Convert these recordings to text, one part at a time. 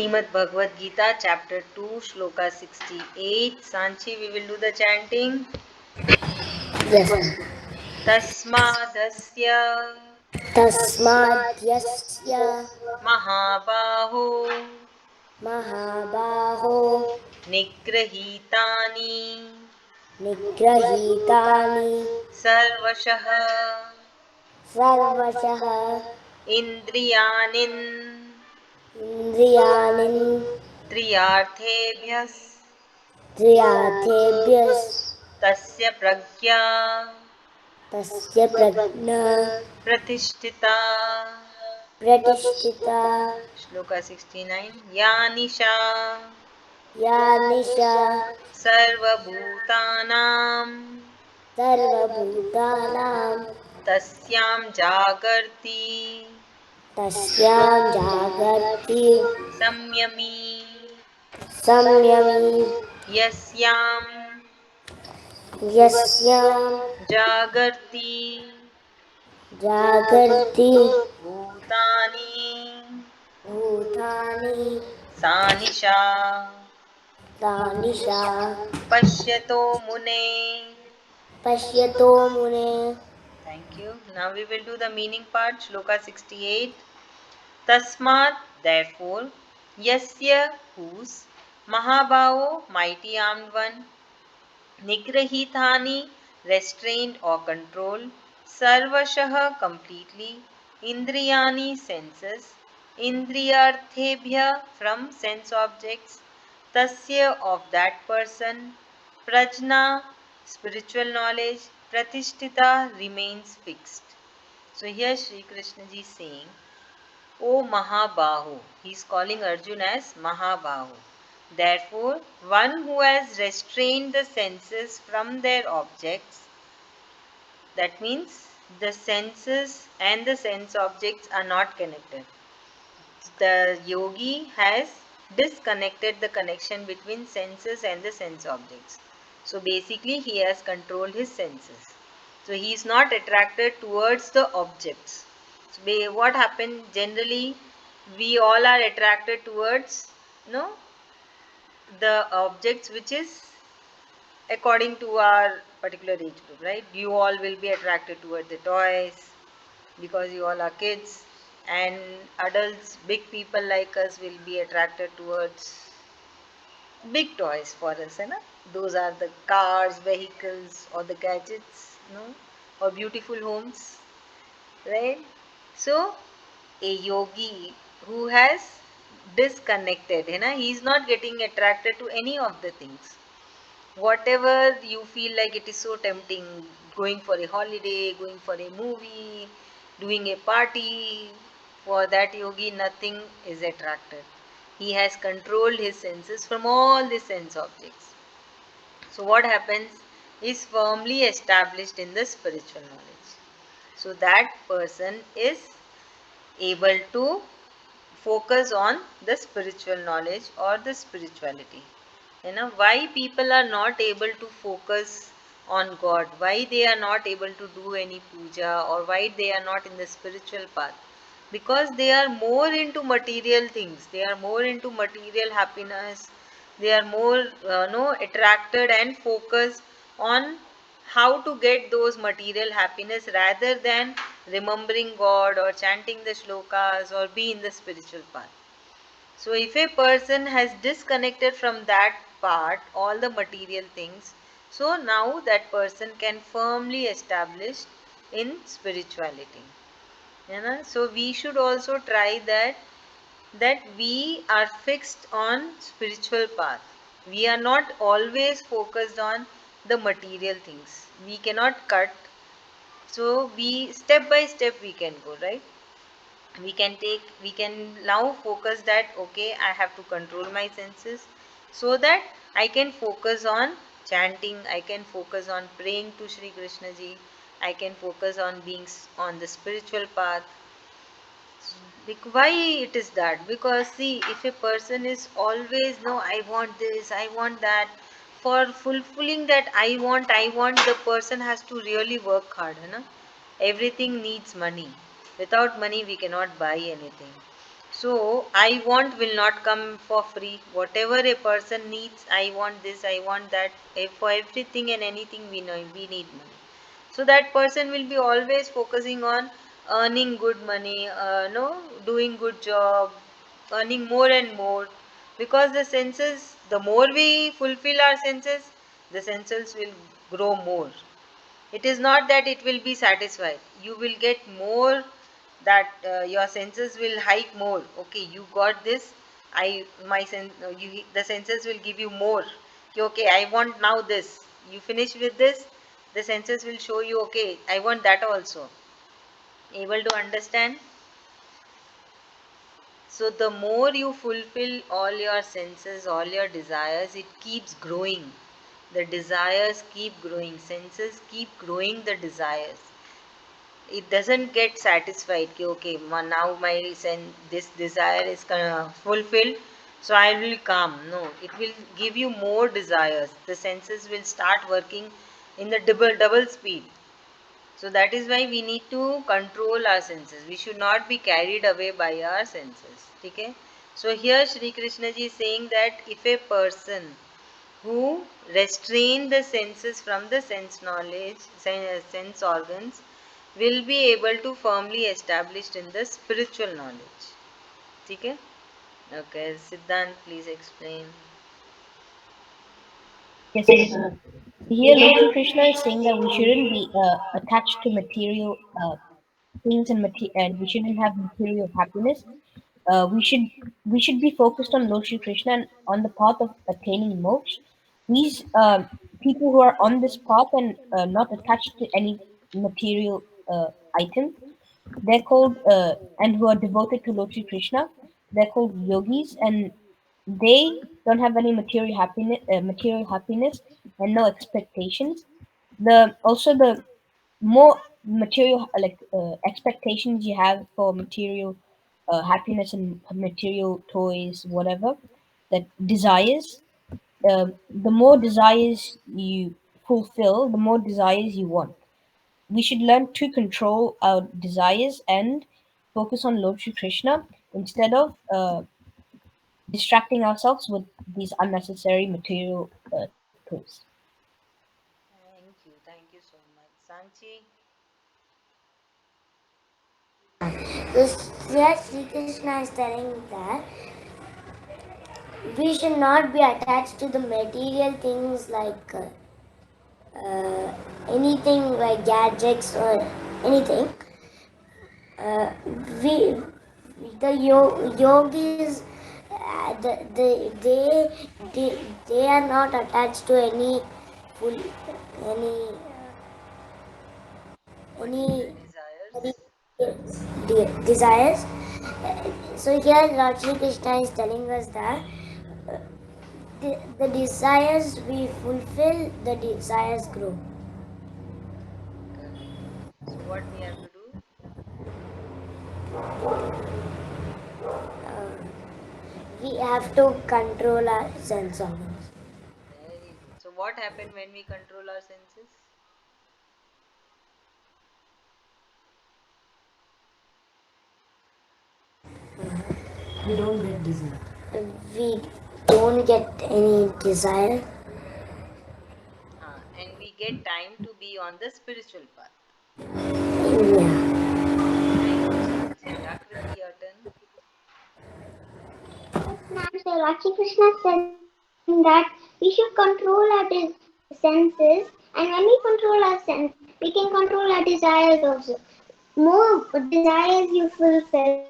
Srimad Bhagwad Gita, chapter 2, Sloka 68. Sanchi, we will do the chanting. Yes, ma'am. Tasmadasya तस्माद्यस्य Mahabaho महाबाहो Nigrahitani निग्रहीतानि Sarvashah सर्वशः Indriyanin इन्द्रियाणि Triyarthebhyas त्रियाथेभ्यः Tasya Pragya तस्य प्रज्ञा Pratishtita. प्रतिष्ठिता Shloka 69. Yanisha या निशा सर्वभूतानां सर्वभूतानां तस्यां जागर्ति तस्यां जागर्ति संयमी संयमी यस्यां यस्यां जागर्ति जागर्ति भूतानि भूतानि सा निशा तानिशा पश्यतो मुने. पश्यतो मुने. Thank you. Now we will do the meaning part. Shloka 68. Tasmat, therefore, yasya, whose, Mahabao, mighty armed one, Nigrahithani, restrained or controlled, Sarvashah, completely, Indriyani, senses, Indriyarthebhya, from sense objects, Tasya, of that person, Prajna, spiritual knowledge, Pratishtita, remains fixed. So here Sri Krishna ji is saying, O Mahabahu, he is calling Arjuna as Mahabahu. Therefore, one who has restrained the senses from their objects, that means the senses and the sense objects are not connected. The yogi has disconnected the connection between senses and the sense objects. So basically, he has controlled his senses. So he is not attracted towards the objects. So what happened generally, we all are attracted towards no the objects which is according to our particular age group, right? You all will be attracted towards the toys because you all are kids, and adults, big people like us will be attracted towards big toys for us, है ना? Those are the cars, vehicles, or the gadgets, no, or beautiful homes, right? So a yogi who has disconnected, है ना, he is not getting attracted to any of the things. Whatever you feel like it is so tempting, going for a holiday, going for a movie, doing a party, for that yogi nothing is attracted. He has controlled his senses from all the sense objects. So what happens is firmly established in the spiritual knowledge. So that person is able to focus on the spiritual knowledge or the spirituality. You know, why people are not able to focus on God, why they are not able to do any puja, or why they are not in the spiritual path? Because they are more into material things, they are more into material happiness, they are more no attracted and focused on how to get those material happiness rather than remembering God or chanting the shlokas or be in the spiritual path. So if a person has disconnected from that part, all the material things, so now that person can firmly establish in spirituality. You know? So we should also try that we are fixed on spiritual path. We are not always focused on the material things. We cannot cut. So we step by step we can go, right? We can now focus that okay, I have to control my senses so that I can focus on chanting, I can focus on praying to Shri Krishna ji, I can focus on being on the spiritual path. Why it is that? Because see, if a person is always no, I want this, I want that, for fulfilling that I want, the person has to really work hard, you know. Everything needs money. Without money we cannot buy anything. So I want will not come for free. Whatever a person needs, I want this, I want that. For everything and anything we know we need money. So that person will be always focusing on earning good money, no, doing good job, earning more and more. Because the senses, the more we fulfill our senses, the senses will grow more. It is not that it will be satisfied. You will get more, that your senses will hike more. Okay, you got this. I my sense you the senses will give you more. Okay, I want now this. You finish with this, the senses will show you, okay, I want that also. Able to understand? So the more you fulfill all your senses, all your desires, it keeps growing. The desires keep growing, senses keep growing the desires. It doesn't get satisfied कि okay now my this desire is fulfilled, so I will calm. No, it will give you more desires. The senses will start working in the double speed. So that is why we need to control our senses. We should not be carried away by our senses. Okay. So here Shri Krishna ji is saying that if a person who restrain the senses from the sense knowledge, sense organs, will be able to firmly established in the spiritual knowledge. Okay? Okay, Siddhant, please explain. Yes. Here, Lord Sri Krishna is saying that we shouldn't be attached to material things and we shouldn't have material happiness. We should be focused on Lord Sri Krishna and on the path of attaining moksha. These people who are on this path and not attached to any material item, they're called and who are devoted to Lord Sri Krishna. They're called yogis, and they don't have any material happiness, and no expectations. The also the more material expectations you have for material happiness and material toys, whatever that desires, the more desires you fulfill, the more desires you want. We should learn to control our desires and focus on Lord Shri Krishna instead of distracting ourselves with these unnecessary material toys. Thank you so much. Sanchi? So here Sri Krishna is telling that we should not be attached to the material things like anything like gadgets or anything. Uh, we yogis they are not attached to any full any Material any desires? desires. So here Lord Shri Krishna is telling us that the desires we fulfill, the desires grow. Correct. So what we have to do? We have to control our sense organs. Very good. So what happened when we control our senses? We don't get desire. We don't get any desire. And we get time to be on the spiritual path. Yeah. Thank you, Sanchi. Akriti, your turn. Ma'am, so Lakshmi Krishna is saying that we should control our senses, and when we control our sense, we can control our desires also. More desires you fulfill,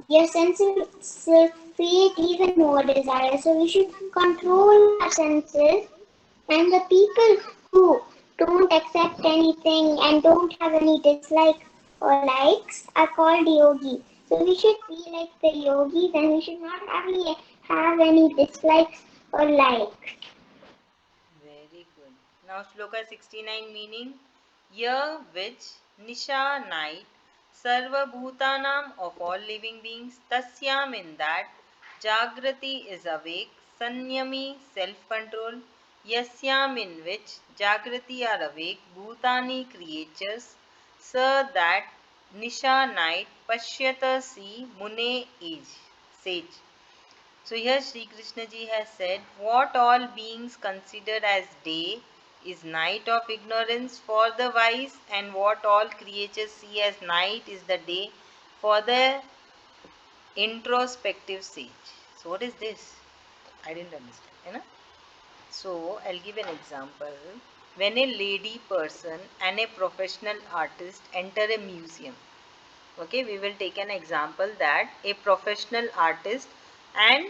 your senses will create even more desires. So we should control our senses, and the people who don't accept anything and don't have any dislike or likes are called yogi. So we should be like the yogis and we should not have any dislikes or likes. Very good. Now Sloka 69 meaning year which Nisha night Sarva Bhutanam of all living beings Tasyam in that Jagrati is awake Sanyami self-control Yasyam in which Jagrati are awake Bhutani creatures Sir that Nisha night Pashyata see Mune age. sage. So here Sri Krishna ji has said, what all beings consider as day is night of ignorance for the wise, and what all creatures see as night is the day for the introspective sage. So what is this? I didn't understand. You know? So I'll give an example. When a lady person and a professional artist enter a museum, okay, we will take an example that a professional artist and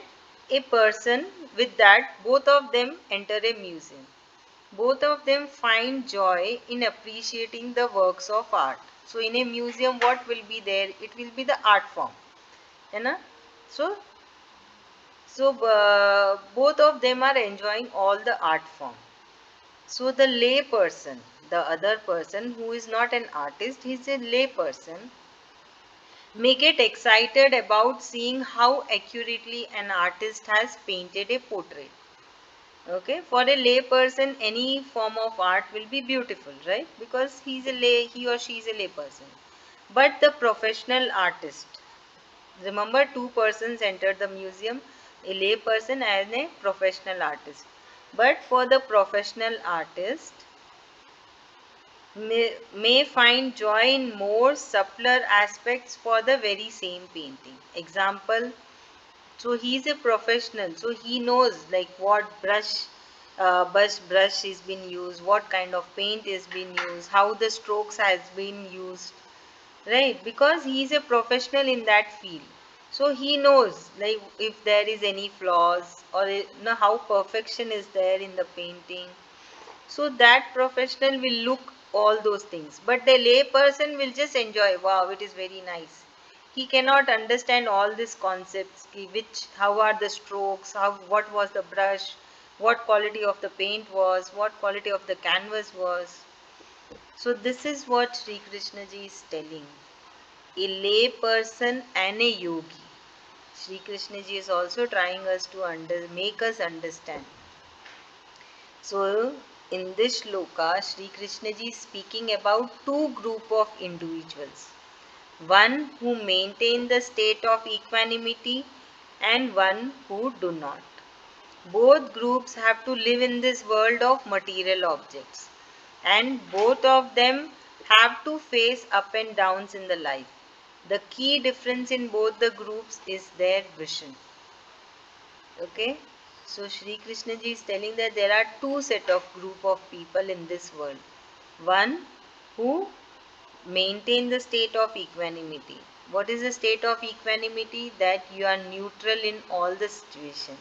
a person with that, both of them enter a museum. Both of them find joy in appreciating the works of art. So in a museum, what will be there? It will be the art form. You know? So both of them are enjoying all the art form. So the lay person, the other person who is not an artist, he is a lay person, may get excited about seeing how accurately an artist has painted a portrait. Okay, for a lay person, any form of art will be beautiful, right? Because he or she is a lay person. But the professional artist, remember, two persons entered the museum, a lay person and a professional artist. But for the professional artist, may find joy in more subtler aspects for the very same painting. Example, so he is a professional, so he knows like what brush is being used, what kind of paint is being used, how the strokes has been used, right? Because he is a professional in that field, so he knows like if there is any flaws or how perfection is there in the painting. So that professional will look all those things, but the lay person will just enjoy, wow, it is very nice. He cannot understand all these concepts, which how are the strokes, how what was the brush, what quality of the paint was, what quality of the canvas was. So this is what Sri Krishna ji is telling, a lay person and a yogi. Sri Krishna ji is also trying us to make us understand. So, in this shloka, Sri Krishna ji is speaking about two group of individuals. One who maintain the state of equanimity and one who do not. Both groups have to live in this world of material objects, and both of them have to face up and downs in the life. The key difference in both the groups is their vision. Okay, so Shri Krishna ji is telling that there are two set of group of people in this world. One who maintain the state of equanimity. What is the state of equanimity? That you are neutral in all the situation,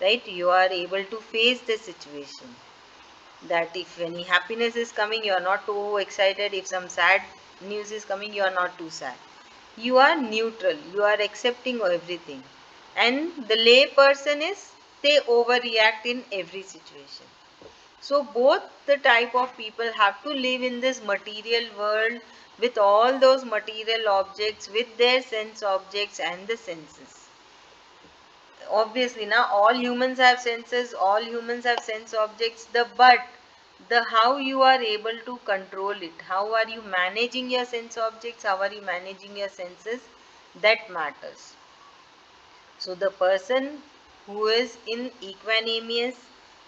right? You are able to face the situation, that if any happiness is coming, you are not too excited. If some sad news is coming, you are not too sad. You are neutral, you are accepting everything. And the lay person is, they overreact in every situation. So both the type of people have to live in this material world with all those material objects, with their sense objects and the senses. Obviously now all humans have senses, all humans have sense objects, the how you are able to control it, how are you managing your sense objects, how are you managing your senses, that matters. So the person who is in equanimous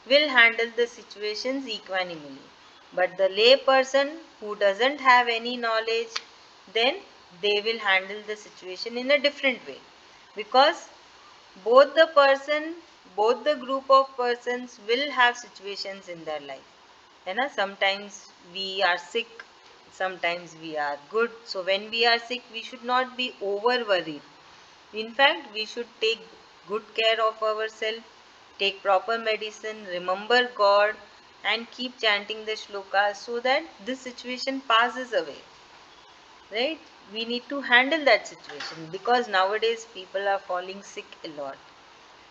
will handle the situations equanimally. But the lay person who doesn't have any knowledge, then they will handle the situation in a different way. Because both the person, both the group of persons will have situations in their life. You know, sometimes we are sick, sometimes we are good. So when we are sick, we should not be over worried. In fact, we should take good care of ourselves, take proper medicine, remember God, and keep chanting the shlokas so that this situation passes away. Right? We need to handle that situation because nowadays people are falling sick a lot.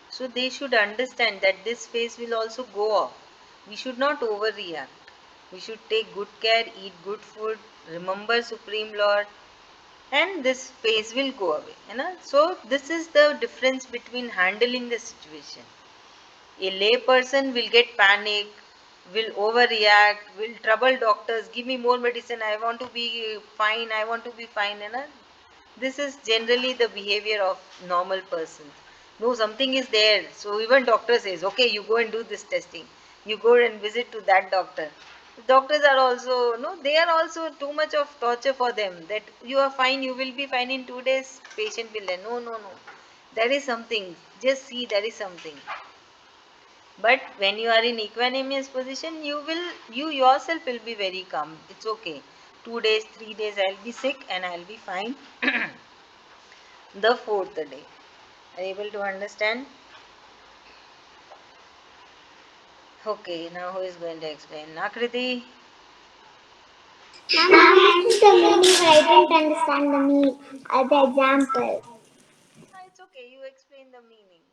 So they should understand that this phase will also go off. We should not overreact. We should take good care, eat good food, remember Supreme Lord, and this phase will go away. You know? So this is the difference between handling the situation. A lay person will get panic, will overreact, will trouble doctors, give me more medicine, I want to be fine, I want to be fine. You know? This is generally the behavior of normal persons. No, something is there. So even doctor says, okay, you go and do this testing. You go and visit to that doctor. Doctors are also no, they are also too much of torture for them. That you are fine, you will be fine in 2 days. Patient will then no, no, no. There is something. Just see, there is something. But when you are in equanimous position, you yourself will be very calm. It's okay. 2 days, 3 days, I'll be sick and I'll be fine. The fourth day. Are you able to understand? Okay, now who is going to explain? Nakriti? Ma'am, I understood the meaning, but I didn't understand the meaning. The example. Ah, it's okay, you explain the meaning.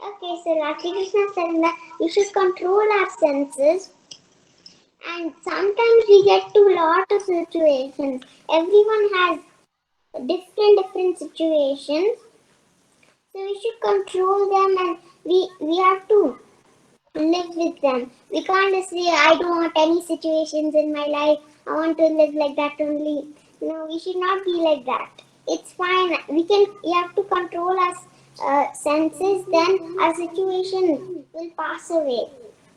Okay, so Lakshmi Krishna said that we should control our senses, and sometimes we get to a lot of situations. Everyone has different situations, so we should control them, and we have to live with them. We can't just say, I don't want any situations in my life. I want to live like that only. No, we should not be like that. It's fine. We have to control our senses. Then our situation will pass away.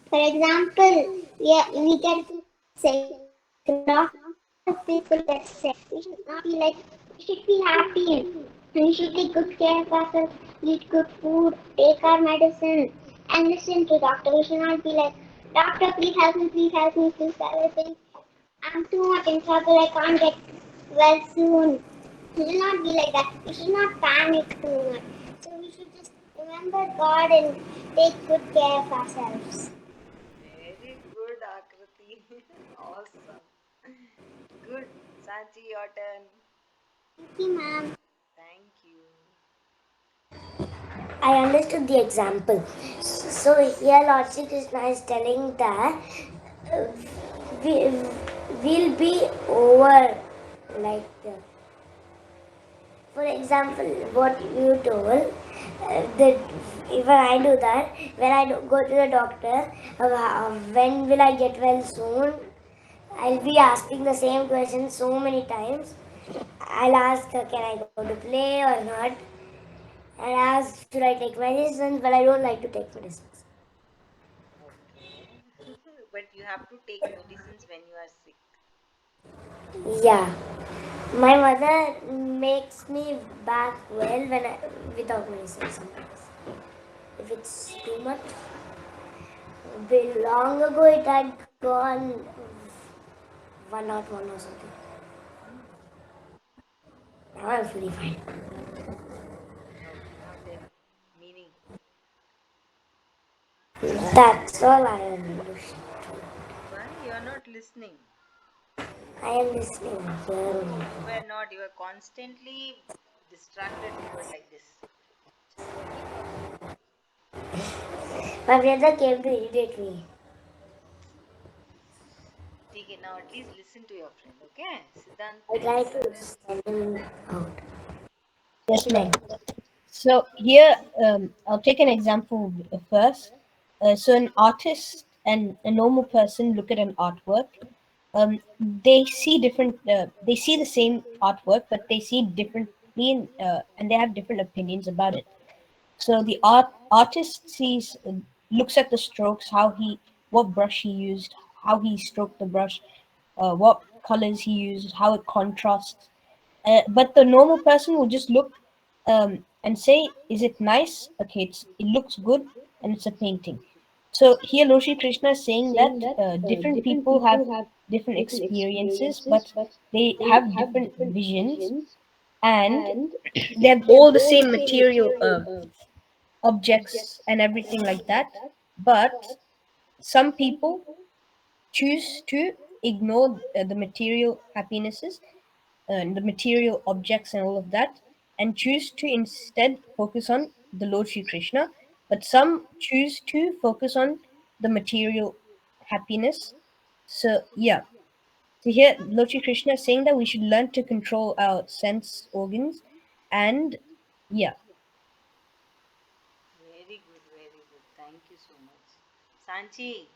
For example, we get sick. A lot of people get sick. We should not be like. We should be happy. And we should take good care of ourselves. Eat good food. Take our medicine and listen to doctor. We should not be like, doctor, please help me, please help me, please help me. I'm too much in trouble, I can't get well soon. We should not be like that. We should not panic too much. So we should just remember God and take good care of ourselves. Very good, Akriti. Awesome. Good. Sanchi, your turn. Thank you, ma'am. Thank you. I understood the example. So here Lord Sri Krishna is telling that uh, we will be over like for example what you told that if I do that when go to the doctor when will I get well soon, I'll be asking the same question so many times. I'll ask can I go to play or not, and ask should I take medicines, but I don't like to take medicines. Okay. But you have to take medicines when you are sick. Yeah, my mother makes me back well when without medicine sometimes. If it's too much, long ago it had gone 101 or something. Now I'm fully fine. Okay, now tell meaning. That's all I am. Why you are not listening? I am listening here. No, you were not. You were constantly distracted. You were like this. Just keep talking. My brother came to irritate me. Okay, now at least listen to your friend, okay? Siddhant I and tried to Saran. send him out. Yes, ma'am. Explain. So here, I'll take an example first. So an artist and a normal person look at an artwork. They see different. They see the same artwork, but they see differently, and they have different opinions about it. So the artist looks at the strokes, what brush he used, how he stroked the brush, what colors he used, how it contrasts. But the normal person will just look and say, "Is it nice? Okay, it looks good, and it's a painting." So here, Loshi Krishna is saying that different people have different experiences, but they have different visions, and they have all the same material objects and everything like that. But some people choose to ignore the material happinesses and the material objects and all of that, and choose to instead focus on the Lord Shri Krishna. But some choose to focus on the material happiness. So yeah. So here Lord Shri Krishna is saying that we should learn to control our sense organs, and yeah. Very good, very good. Thank you so much. Sanchi,